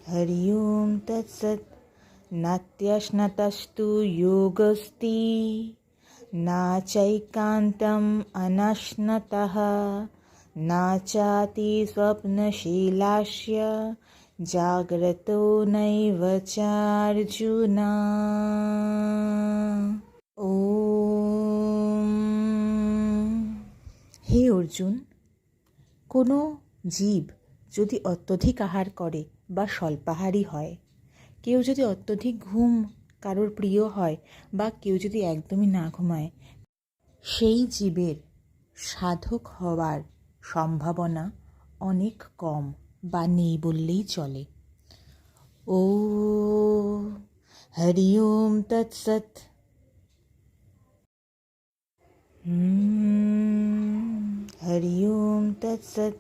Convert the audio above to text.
হরি ওম তৎসৎ। নাত্যশ্নতস্তু যোগস্তি না চৈকান্তম অনশ্নতঃ না চাতি স্বপ্নশীলাস্য জাগ্রতো নৈব চার্জুন। ওম। হে অর্জুন, কোনো জীব যদি অত্যধিক আহার করে বা স্বল্পাহারী হয়, কেউ যদি অত্যধিক ঘুম কারোর প্রিয় হয়, বা কেউ যদি একদমই না ঘুমায়, সেই জীবের সাধক হওয়ার সম্ভাবনা অনেক কম বা নেই বললেই চলে। ও হরি ওম তৎসৎ। হরি ওম তৎসৎ।